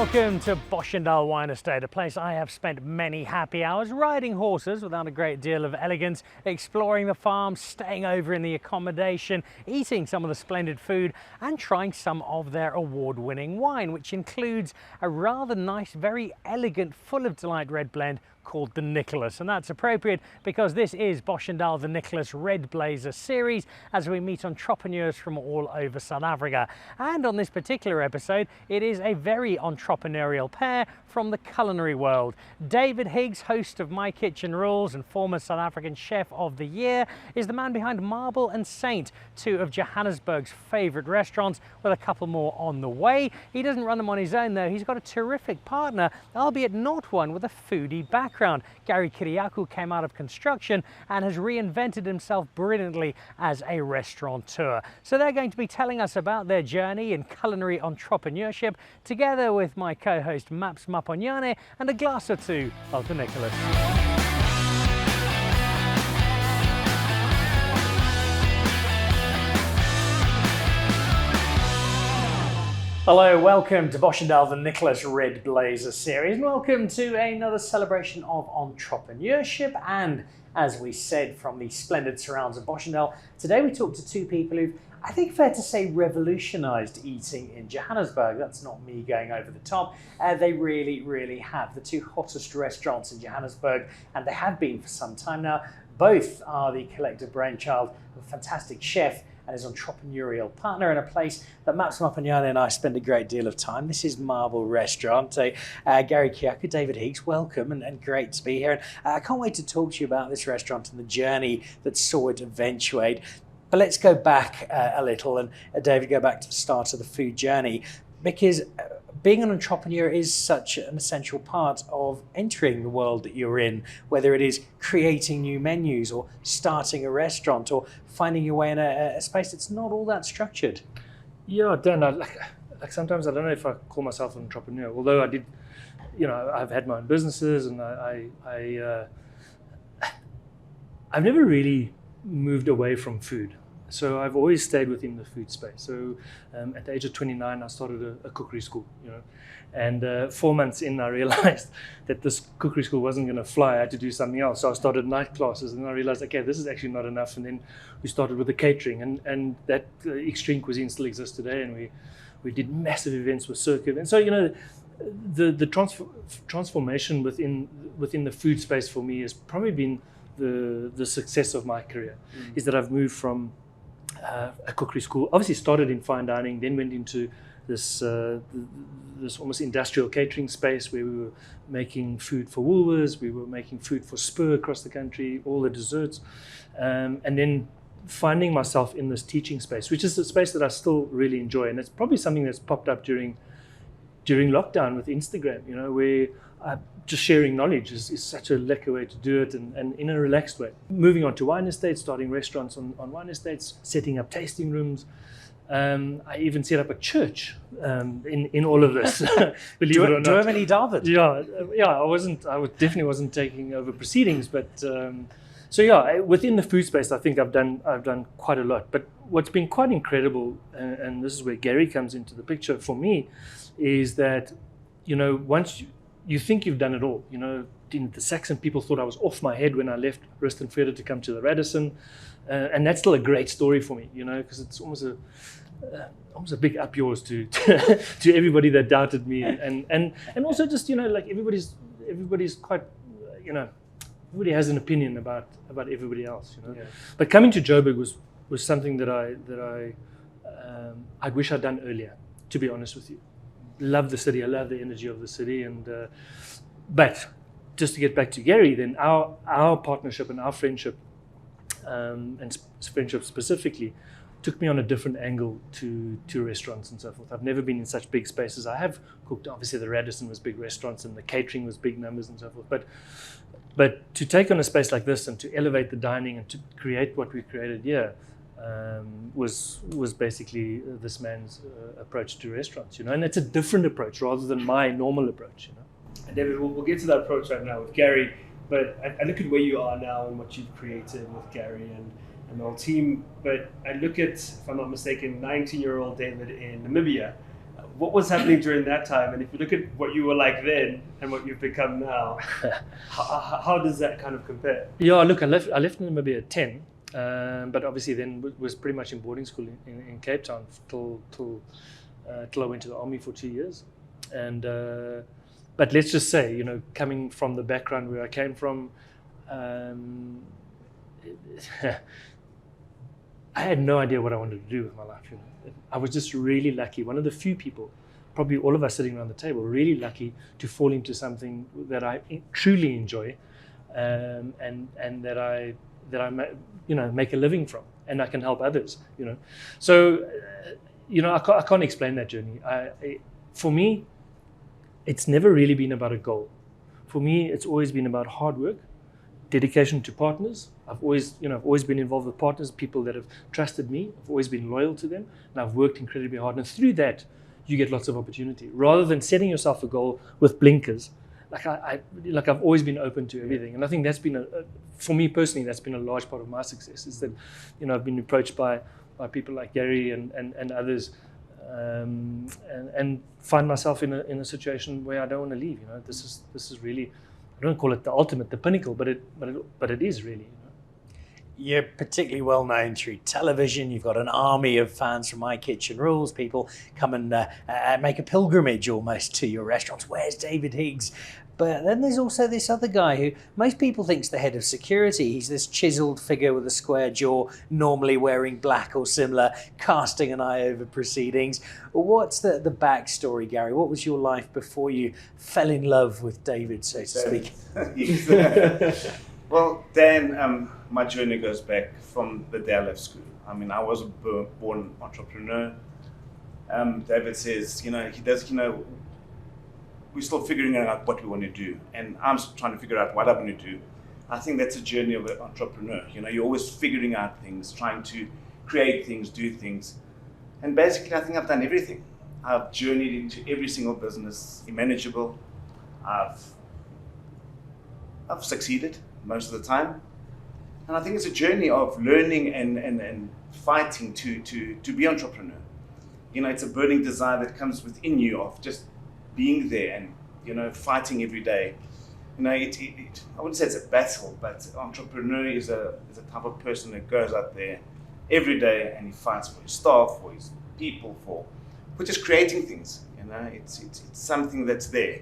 Welcome to Boschendal Wine Estate, a place I have spent many happy hours riding horses without a great deal of elegance, exploring the farm, staying over in the accommodation, eating some of the splendid food and trying some of their award-winning wine, which includes a rather nice, very elegant, full of delight red blend called the Nicholas, and that's appropriate because this is Boschendal the Nicholas Red Blazer series as we meet entrepreneurs from all over South Africa. And on this particular episode it is a very entrepreneurial pair from the culinary world. David Higgs, host of My Kitchen Rules and former South African Chef of the Year, is the man behind Marble and Saint, two of Johannesburg's favourite restaurants, with a couple more on the way. He doesn't run them on his own though, he's got a terrific partner, albeit not one with a foodie background. Gary Kyriacou came out of construction and has reinvented himself brilliantly as a restaurateur. So they're going to be telling us about their journey in culinary entrepreneurship, together with my co-host Maponyane and a glass or two of the Nicholas. Hello, welcome to Boschendal the Nicholas Red Blazer series, and welcome to another celebration of entrepreneurship. And as we said, from the splendid surrounds of Boschendal, today we talk to two people who've, I think fair to say, revolutionised eating in Johannesburg. That's not me going over the top. They really have. The two hottest restaurants in Johannesburg, and they have been for some time now. Both are the collective brainchild of a fantastic chef and his entrepreneurial partner in a place that Maponyane and I spend a great deal of time. This is Marble Restaurant. Gary Kyriacou, David Higgs, welcome and great to be here. And I can't wait to talk to you about this restaurant and the journey that saw it eventuate. But let's go back a little and David, go back to the start of the food journey, because being an entrepreneur is such an essential part of entering the world that you're in, whether it is creating new menus or starting a restaurant or finding your way in a space that's not all that structured. Yeah, Dan, like sometimes I don't know if I call myself an entrepreneur, although I did, I've had my own businesses, and I've never really moved away from food. So I've always stayed within the food space. So at the age of 29, I started a cookery school, and 4 months in, I realized that this cookery school wasn't going to fly. I had to do something else. So I started night classes, and then I realized, okay, this is actually not enough. And then we started with the catering, and that extreme cuisine still exists today. And we did massive events with circuit. And so, the transformation within the food space for me has probably been the success of my career, is that I've moved from a cookery school, obviously started in fine dining, then went into this almost industrial catering space where we were making food for Woolworths, we were making food for Spur across the country, all the desserts, and then finding myself in this teaching space, which is a space that I still really enjoy. And it's probably something that's popped up during lockdown with Instagram, where just sharing knowledge is such a lekker way to do it, and in a relaxed way. Moving on to wine estates, starting restaurants on wine estates, setting up tasting rooms. I even set up a church in all of this. Believe it or not. Do you have any David? Yeah. I definitely wasn't taking over proceedings, but within the food space, I think I've done quite a lot. But what's been quite incredible, and this is where Gary comes into the picture for me, is that once you think you've done it all. The Saxon people thought I was off my head when I left Rustenburg to come to the Radisson, and that's still a great story for me, because it's almost a big up yours to everybody that doubted me, and also just everybody's quite everybody has an opinion about everybody else, Yeah. But coming to Joburg was something that I wish I'd done earlier, to be honest with you. Love the city, I love the energy of the city, and but just to get back to Gary, then our partnership and our friendship, and friendship specifically, took me on a different angle to restaurants and so forth. I've never been in such big spaces. I have cooked, obviously the Radisson was big restaurants and the catering was big numbers and so forth, but to take on a space like this and to elevate the dining and to create what we created here, was basically this man's approach to restaurants, and it's a different approach rather than my normal approach, And David, we'll get to that approach right now with Gary, but I look at where you are now and what you've created with Gary and the whole team, but I look at, if I'm not mistaken, 19-year-old David in Namibia what was happening during that time? And if you look at what you were like then and what you've become now, how does that kind of compare? Yeah, look, I left Namibia at 10, but obviously then was pretty much in boarding school in Cape Town till I went to the army for 2 years. And but let's just say, you know, coming from the background where I came from, I had no idea what I wanted to do with my life. You know, I was just really lucky. One of the few people, probably all of us sitting around the table, really lucky to fall into something that I truly enjoy, and that I you know, make a living from, and I can help others. You know, so you know, I can't explain that journey. For me, it's never really been about a goal. For me, it's always been about hard work, dedication to partners. I've always been involved with partners, people that have trusted me. I've always been loyal to them, and I've worked incredibly hard. And through that, you get lots of opportunity. Rather than setting yourself a goal with blinkers, I've always been open to everything. And I think that's been for me personally, that's been a large part of my success. Is that, you know, I've been approached by people like Gary and others, and find myself in a situation where I don't want to leave. You know, this is really, I don't call it the ultimate, the pinnacle, but it is really. You know? You're particularly well known through television. You've got an army of fans from My Kitchen Rules. People come and make a pilgrimage almost to your restaurants. Where's David Higgs? But then there's also this other guy who most people think's the head of security. He's this chiseled figure with a square jaw, normally wearing black or similar, casting an eye over proceedings. What's the backstory, Gary? What was your life before you fell in love with David, so to speak? Well, Dan, my journey goes back from the day I left school. I mean, I was a born entrepreneur. David says, you know, we're still figuring out what we want to do, and I'm trying to figure out what I want to do. I think that's a journey of an entrepreneur. You know, you're always figuring out things, trying to create things, do things. And basically, I think I've done everything. I've journeyed into every single business imaginable. I've succeeded most of the time. And I think it's a journey of learning and fighting to be entrepreneur. You know, it's a burning desire that comes within you of just being there and, you know, fighting every day. You know, I wouldn't say it's a battle, but entrepreneur is a type of person that goes out there every day and he fights for his staff, for his people, for just creating things. You know, it's something that's there.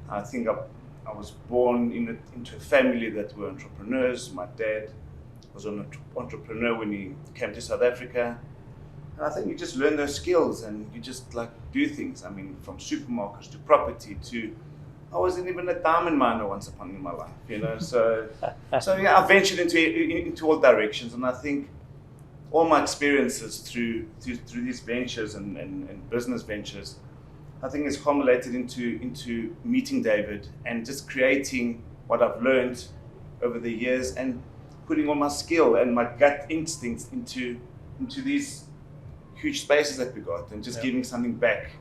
I think I was born into a family that were entrepreneurs. My dad was an entrepreneur when he came to South Africa. And I think you just learn those skills and you just like do things. I mean, from supermarkets to property to, I wasn't even a diamond miner once upon in my life, you know. So yeah, I ventured into all directions, and I think all my experiences through these ventures and business ventures, I think it's culminated into meeting David and just creating what I've learned over the years and putting all my skill and my gut instincts into these huge spaces that we got, and just giving something back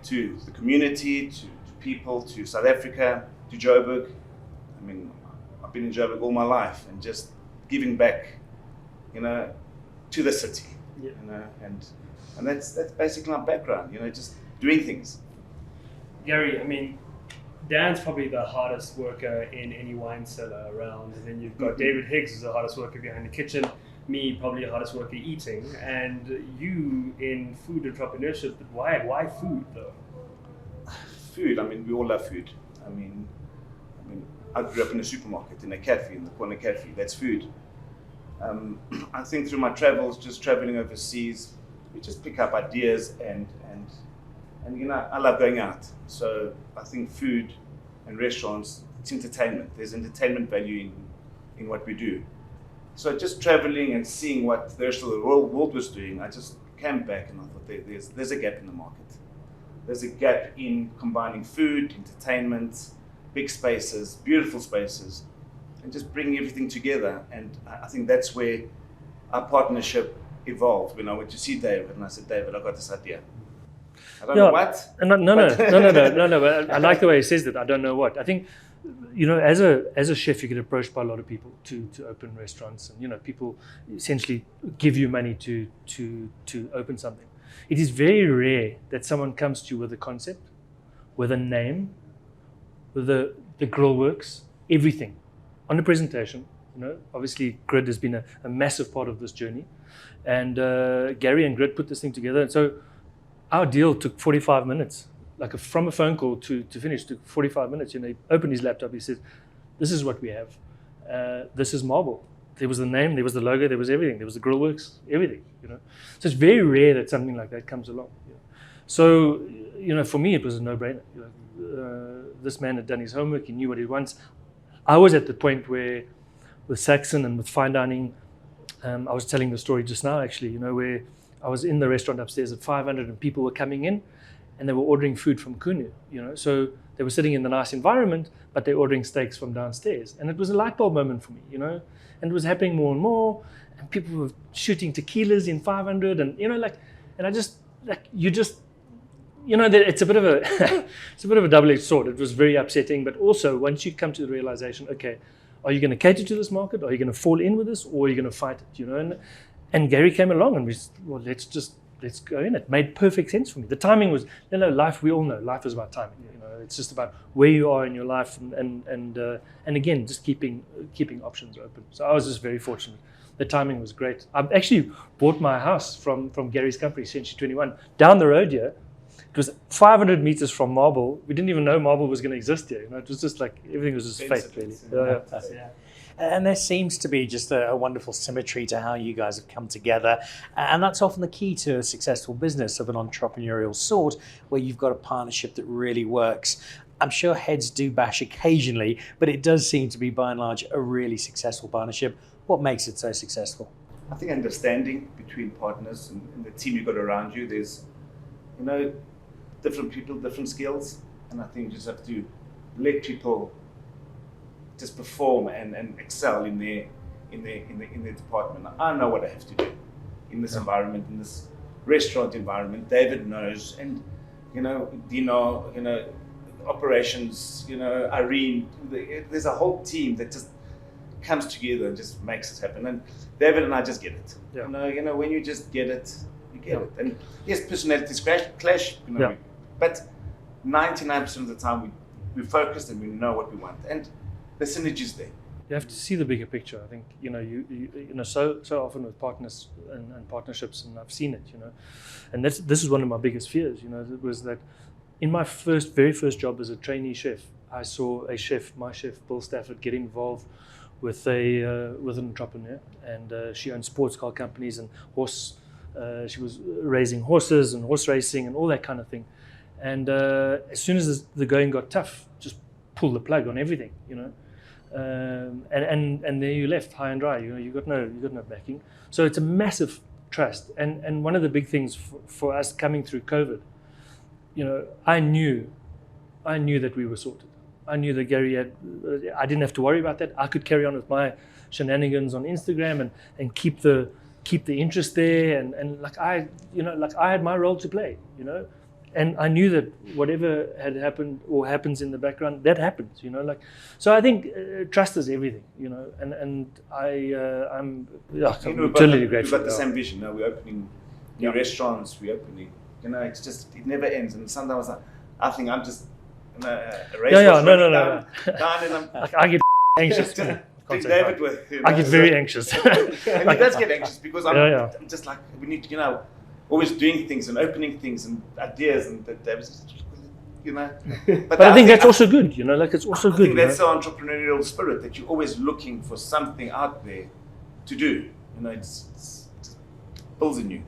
to the community, to people, to South Africa, to Joburg. I mean, I've been in Joburg all my life, and just giving back, you know, to the city. You know, and that's basically my background. You know, just doing things. Gary, I mean, Dan's probably the hardest worker in any wine cellar around, and then you've got David Higgs, who's the hardest worker behind the kitchen. Me, probably the hardest worker eating, and you in food entrepreneurship. But why food though? Food. I mean, we all love food. I mean, I grew up in a supermarket, in a cafe, in the corner cafe. That's food. I think through my travels, just traveling overseas, we just pick up ideas and you know, I love going out. So I think food and restaurants, it's entertainment. There's entertainment value in what we do. So just traveling and seeing what the rest of the world was doing, I just came back and I thought there's a gap in the market. There's a gap in combining food, entertainment, big spaces, beautiful spaces, and just bringing everything together. And I think that's where our partnership evolved. When I went to see David and I said, David, I got this idea. I don't know what. No. But I like the way he says that. I don't know what. I think, you know, as a chef, you get approached by a lot of people to open restaurants, and you know, people essentially give you money to open something. It is very rare that someone comes to you with a concept, with a name, with the grill works, everything on the presentation. Obviously grid has been a massive part of this journey, and Gary and Grid put this thing together. And so our deal took 45 minutes, from a phone call to finish took 45 minutes. He opened his laptop, he said, "This is what we have. This is marble." There was the name, there was the logo, there was everything, there was the grill works, everything. So it's very rare that something like that comes along. So for me it was a no-brainer. This man had done his homework, he knew what he wants. I was at the point where with Saxon and with fine dining, I was telling the story just now actually, where I was in the restaurant upstairs at 500 and people were coming in and they were ordering food from Kunu, so they were sitting in the nice environment, but they're ordering steaks from downstairs. And it was a light bulb moment for me, and it was happening more and more, and people were shooting tequilas in 500 and, and I just, that it's a bit of a, it's a bit of a double-edged sword. It was very upsetting, but also once you come to the realization, okay, are you going to cater to this market? Are you going to fall in with this, or are you going to fight it? And Gary came along, and we said, well, let's go in. It made perfect sense for me. The timing was, life. We all know life is about timing. It's just about where you are in your life, and again, just keeping options open. So I was just very fortunate. The timing was great. I actually bought my house from Gary's company, Century 21, down the road here. It was 500 meters from marble. We didn't even know marble was going to exist here. It was just everything was just fate, really. Yeah. And there seems to be just a wonderful symmetry to how you guys have come together. And that's often the key to a successful business of an entrepreneurial sort, where you've got a partnership that really works. I'm sure heads do bash occasionally, but it does seem to be, by and large, a really successful partnership. What makes it so successful? I think understanding between partners and the team you've got around you. There's, different people, different skills, and I think you just have to let people just perform and excel in their department. I know what I have to do in this environment, in this restaurant environment. David knows, and Dino, operations, Irene. There's a whole team that just comes together and just makes it happen. And David and I just get it. Yeah. When you just get it, you get it. And yes, personalities clash, but 99% of the time we focused and we know what we want, and the synergy's there. You have to see the bigger picture. I think so often with partners and partnerships, and I've seen it. And this is one of my biggest fears. Was that in my very first job as a trainee chef, I saw my chef Bill Stafford, get involved with an entrepreneur, and she owned sports car companies and horse. She was raising horses and horse racing and all that kind of thing. And as soon as the going got tough, just pull the plug on everything, and there you left high and dry. You got no backing. So it's a massive trust. And one of the big things for us coming through COVID, I knew that we were sorted. I knew that Gary I didn't have to worry about that. I could carry on with my shenanigans on Instagram and keep the interest there, and I had my role to play, and I knew that whatever had happened or happens in the background, that happens, so I think trust is everything, and I'm totally grateful. We've got the same vision. We're opening new restaurants, we're opening, it's just, it never ends. And sometimes I think I'm just a race down, and I get anxious. David I get very anxious. And he does get anxious because I'm just we need to, always doing things and opening things and ideas, and David's just, But I think that's also good, it's also good. I think that's the entrepreneurial spirit, that you're always looking for something out there to do. It's builds in you.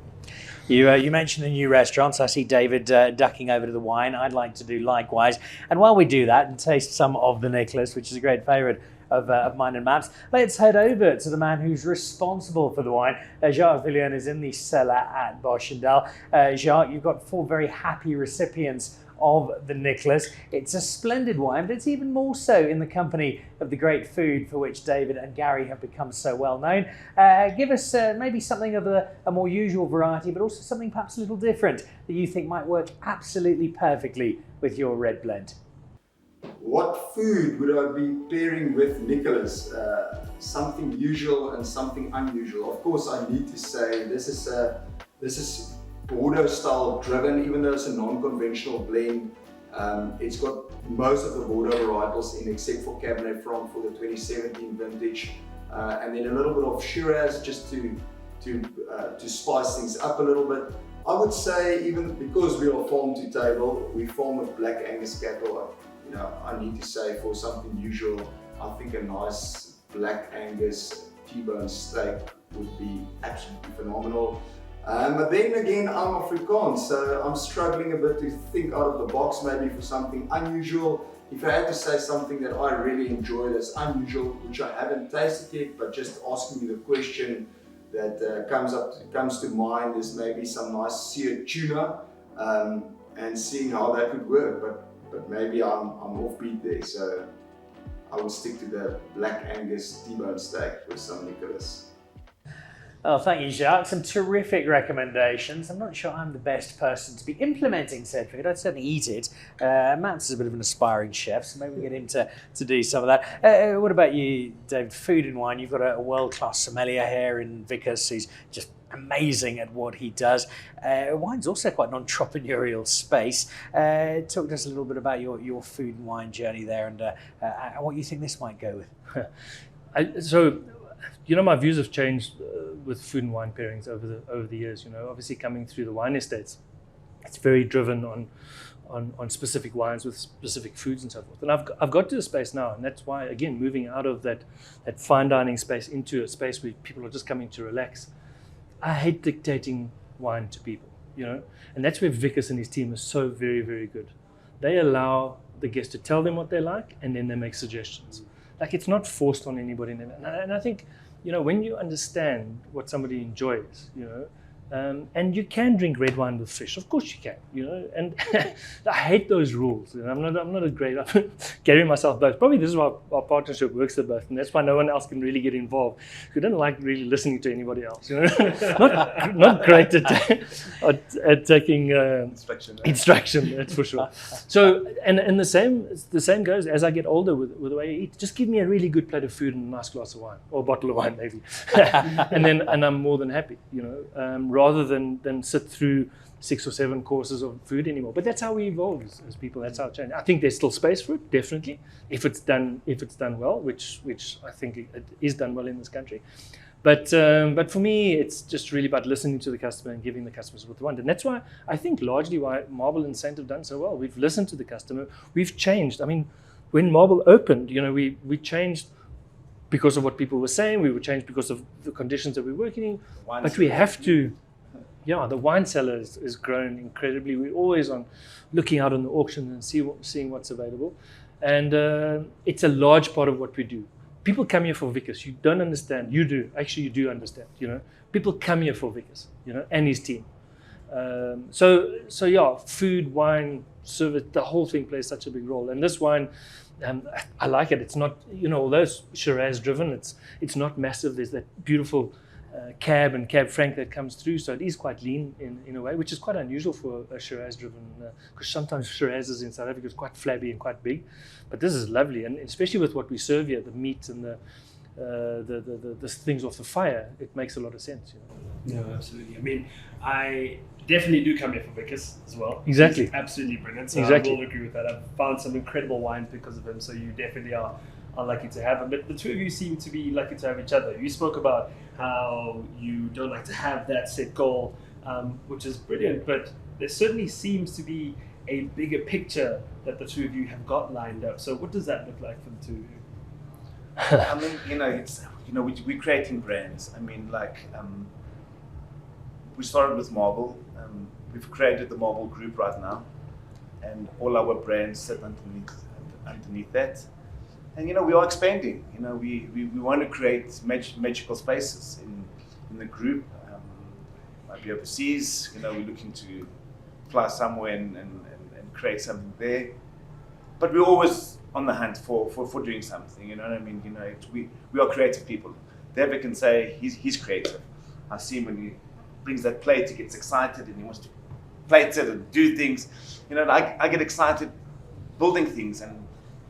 You mentioned the new restaurants. I see David ducking over to the wine. I'd like to do likewise. And while we do that and taste some of the Nicholas, which is a great favourite of mine and Matt's, let's head over to the man who's responsible for the wine. Jacques Villion is in the cellar at Boschendal. Jacques, you've got 4 very happy recipients of the Nicholas. It's a splendid wine, but it's even more so in the company of the great food for which David and Gary have become so well known. Give us maybe something of a more usual variety, but also something perhaps a little different that you think might work absolutely perfectly with your red blend. What food would I be pairing with Nicholas? Something usual and something unusual. Of course, I need to say this is Bordeaux style driven, even though it's a non-conventional blend. It's got most of the Bordeaux varietals in except for Cabernet Franc for the 2017 vintage, and then a little bit of Shiraz just to spice things up a little bit. I would say, even because we are farm to table, we farm with Black Angus cattle. You know, I need to say, for something usual, I think a nice Black Angus T-bone steak would be absolutely phenomenal. But then again, I'm Afrikaans, so I'm struggling a bit to think out of the box, maybe for something unusual. If I had to say something that I really enjoy that's unusual, which I haven't tasted yet, but just asking you the question that comes to mind, is maybe some nice seared tuna, and seeing how that could work. But maybe I'm offbeat there, so I would stick to the Black Angus T-bone steak with some Nicholas. Oh, thank you, Jacques. Some terrific recommendations. I'm not sure I'm the best person to be implementing said food. I'd certainly eat it. Matt's is a bit of an aspiring chef, so maybe we get him to do some of that. What about you, David? Food and wine. You've got a world-class sommelier here in Vickers. He's just amazing at what he does. Wine's also quite an entrepreneurial space. Talk to us a little bit about your food and wine journey there, and what you think this might go with. So, you know, my views have changed with food and wine pairings over the years. You know, obviously coming through the wine estates, it's very driven on specific wines with specific foods and so forth. And I've got to a space now, and that's why, again, moving out of that fine dining space into a space where people are just coming to relax. I hate dictating wine to people, you know, and that's where Vickers and his team is so very, very good. They allow the guest to tell them what they like, and then they make suggestions. Like, it's not forced on anybody. And I think, you know, when you understand what somebody enjoys, you know, and you can drink red wine with fish, of course you can, you know, and I hate those rules. You know, I'm not a great, I'm Gary myself both. Probably this is why our partnership works the best, and that's why no one else can really get involved. We don't like really listening to anybody else, you know. not great at taking instruction, that's for sure. So, and the same goes as I get older with the way I eat. Just give me a really good plate of food and a nice glass of wine, or a bottle of wine maybe, and I'm more than happy, you know. Rather than sit through 6 or 7 courses of food anymore. But that's how we evolve as people. That's how it changes. I think there's still space for it, definitely, if it's done well, which I think it is done well in this country. But for me, it's just really about listening to the customer and giving the customers what they want. And that's why I think largely why Marble and Saint have done so well. We've listened to the customer. We've changed. I mean, when Marble opened, you know, we changed because of what people were saying. We were changed because of the conditions that we're working in. But we have to. Yeah, the wine cellar has grown incredibly. We're always on looking out on the auction and seeing what's available. And it's a large part of what we do. People come here for Vickers. You don't understand. You do. Actually, you do understand, you know. People come here for Vickers, you know, and his team. So yeah, food, wine, service, the whole thing plays such a big role. And this wine, I like it. It's not, you know, although it's Shiraz driven, it's not massive. There's that beautiful Cab and Cab Franc that comes through, so it is quite lean in a way, which is quite unusual for a Shiraz driven, because sometimes Shirazes in South Africa is quite flabby and quite big, but this is lovely, and especially with what we serve here, the meat and the things off the fire, it makes a lot of sense, you know? No, absolutely. I mean, I definitely do come here for Vickers as well. Exactly. He's absolutely brilliant. So exactly. I will agree with that. I've found some incredible wines because of him, so you definitely are lucky to have him. But the two of you seem to be lucky to have each other. You spoke about how you don't like to have that set goal, which is brilliant, but there certainly seems to be a bigger picture that the two of you have got lined up. So what does that look like for the two of you? I mean, we're creating brands. I mean, like, we started with Marble. We've created the Marble Group right now, and all our brands sit underneath that. And, you know, we are expanding. You know, we want to create magical spaces in the group. Might be overseas. You know, we're looking to fly somewhere and create something there. But we're always on the hunt for doing something. You know what I mean? You know, we are creative people. David can say he's creative. I see him when he brings that plate, he gets excited and he wants to plate it and do things. You know, I get excited building things and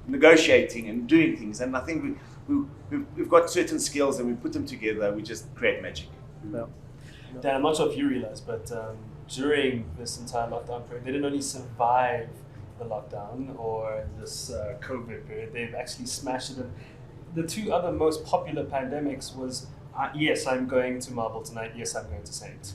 negotiating and doing things, and I think we've got certain skills and we put them together, we just create magic. Yeah. Dan, I'm not sure if you realize, but during this entire lockdown period. They didn't only survive the lockdown or this COVID period, they've actually smashed it. And the two other most popular pandemics was, yes, I'm going to Marble tonight, yes, I'm going to Saint.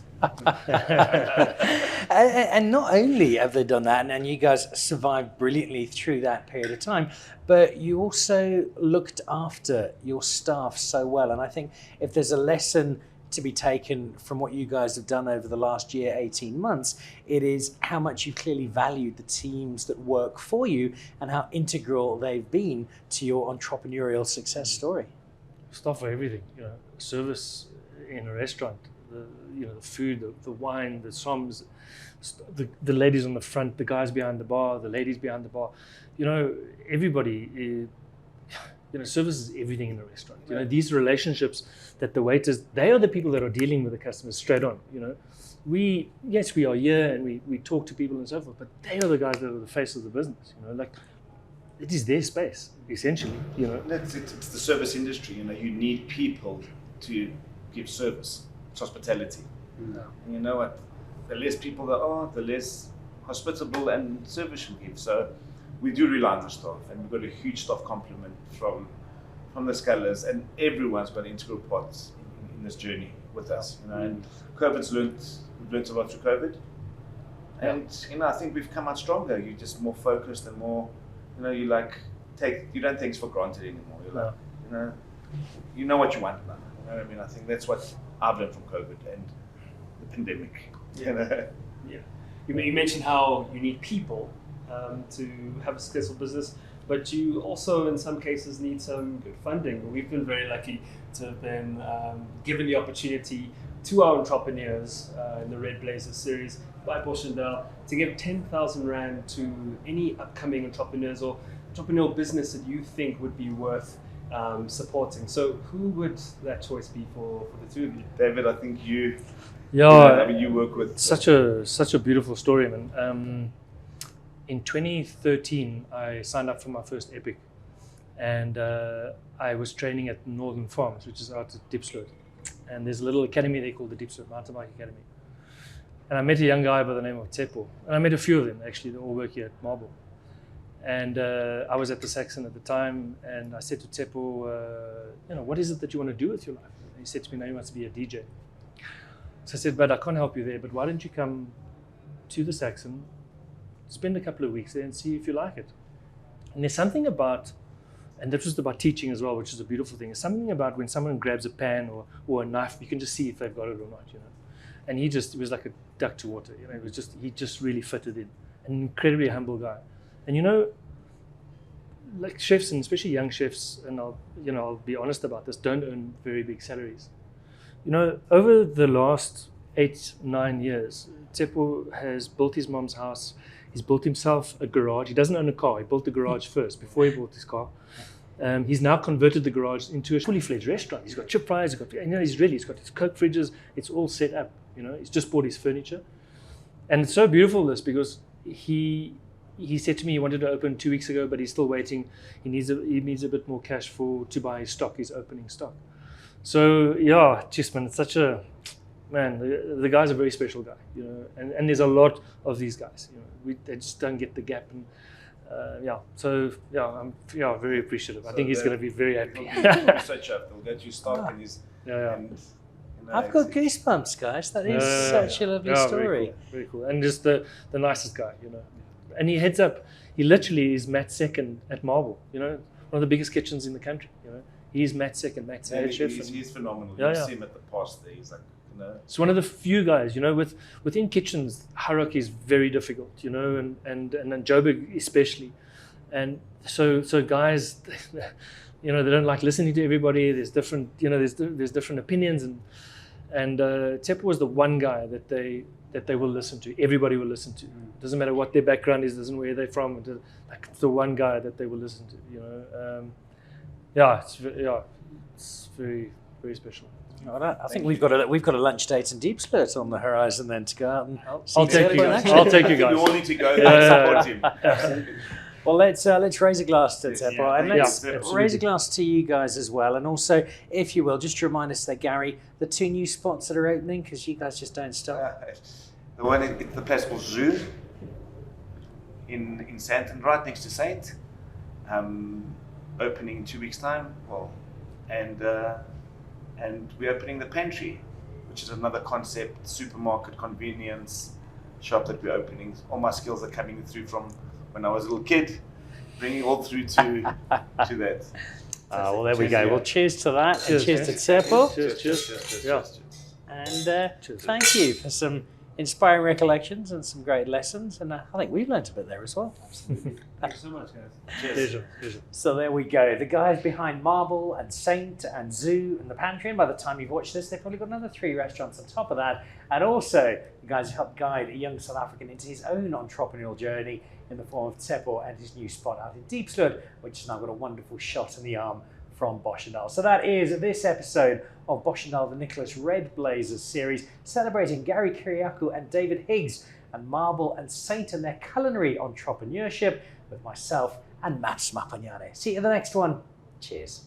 And not only have they done that, and you guys survived brilliantly through that period of time, but you also looked after your staff so well. And I think if there's a lesson to be taken from what you guys have done over the last year, 18 months, it is how much you clearly valued the teams that work for you and how integral they've been to your entrepreneurial success story. Staff for everything, service in a restaurant, the food, the wine, the soms, the ladies on the front, the guys behind the bar, the ladies behind the bar, everybody. Service is everything in a restaurant. These relationships that the waiters, they are the people that are dealing with the customers straight on. We are here and we talk to people and so forth, but they are the guys that are the face of the business. It is their space essentially. It's the service industry. You need people to give service. It's hospitality. And you know what? The less people there are, the less hospitable and service you give. So we do rely on the staff, and we've got a huge staff complement from the scholars, and everyone's got integral parts in this journey with us. And we've learned a lot through COVID, and I think we've come out stronger. You're just more focused and more, you don't things for granted anymore. You're like, you know what you want now. You know what I mean? I think that's what I've learned from COVID and the pandemic. You mentioned how you need people to have a successful business, but you also in some cases need some good funding. We've been very lucky to have been given the opportunity to our entrepreneurs in the Red Blazers series by Boschendal to give 10,000 Rand to any upcoming entrepreneurs or entrepreneurial business that you think would be worth supporting. So who would that choice be for the two of you? David, I think you work with such a beautiful story, man. In 2013, I signed up for my first Epic, and I was training at Northern Farms, which is out at Diepsloot. And there's a little academy there called the Diepsloot Mountain Bike Academy. And I met a young guy by the name of Tepo, and I met a few of them actually. They all work here at Marble. And I was at the Saxon at the time, and I said to Tepo, what is it that you want to do with your life? And he said to me, no, he wants to be a DJ. So I said, but I can't help you there, but why don't you come to the Saxon, spend a couple of weeks there and see if you like it. And there's something about, and this was about teaching as well, which is a beautiful thing. There's something about when someone grabs a pan or a knife, you can just see if they've got it or not, And it was like a duck to water, he just really fitted in. An incredibly humble guy. And like chefs, and especially young chefs, and I'll be honest about this, don't earn very big salaries. Over the last 8-9 years, Tepo has built his mom's house. He's built himself a garage. He doesn't own a car. He built the garage first before he bought his car. He's now converted the garage into a fully fledged restaurant. He's got chip fries. He's got his Coke fridges. It's all set up. He's just bought his furniture, and it's so beautiful this because he said to me he wanted to open 2 weeks ago, but he's still waiting. He needs a bit more cash to buy his stock, his opening stock. So man, it's such a man. The guy's a very special guy, and there's a lot of these guys. They just don't get the gap, and I'm very appreciative. I think he's going to be very happy. They'll get you stock and he's I've got goosebumps, guys. That is such a lovely story. Very cool, and just the nicest guy, And he heads up. He literally is Matt's second at Marble. One of the biggest kitchens in the country. He's Matt's second. Matt's head chef. He's phenomenal. You see him at the past there. He's like. It's one of the few guys, within kitchens, hierarchy is very difficult, and Joburg especially. And so guys, they don't like listening to everybody. There's different, there's different opinions, and Tepo was the one guy that they will listen to. Everybody will listen to. Doesn't matter what their background is, doesn't where they're from. It's the one guy that they will listen to. It's very, very special. I think we've got a lunch date in Diepsloot on the horizon then to go out and I'll take you guys. We all need to go and support him. Well, let's raise a glass to Tepo, and let's raise a glass to you guys as well. And also, if you will, just to remind us there, Gary, the 2 new spots that are opening, because you guys just don't stop. The one at the place called Zioux in Sandton, right next to Saint. Opening in 2 weeks' time. Well, and we're opening the pantry, which is another concept supermarket convenience shop that we're opening. All my skills are coming through from when I was a little kid, bringing all through to that. Well, there we go. Well, cheers to that, and Cheers, cheers to cheers. Tsepo. Cheers. Yeah. And thank you for some inspiring recollections and some great lessons. And I think we've learnt a bit there as well. Thank you so much, guys. Pleasure. So there we go. The guys behind Marble and Saint and Zioux and the Pantry. And by the time you've watched this, they've probably got another 3 restaurants on top of that. And also, the guys who helped guide a young South African into his own entrepreneurial journey in the form of Tsepo and his new spot out in Diepsloot, which has now got a wonderful shot in the arm from Boschendal. So that is this episode of Boschendal, the Nicholas Red Blazers series, celebrating Gary Kyriacou and David Higgs and Marble and Saint and their culinary entrepreneurship with myself and Maponyane. See you in the next one. Cheers.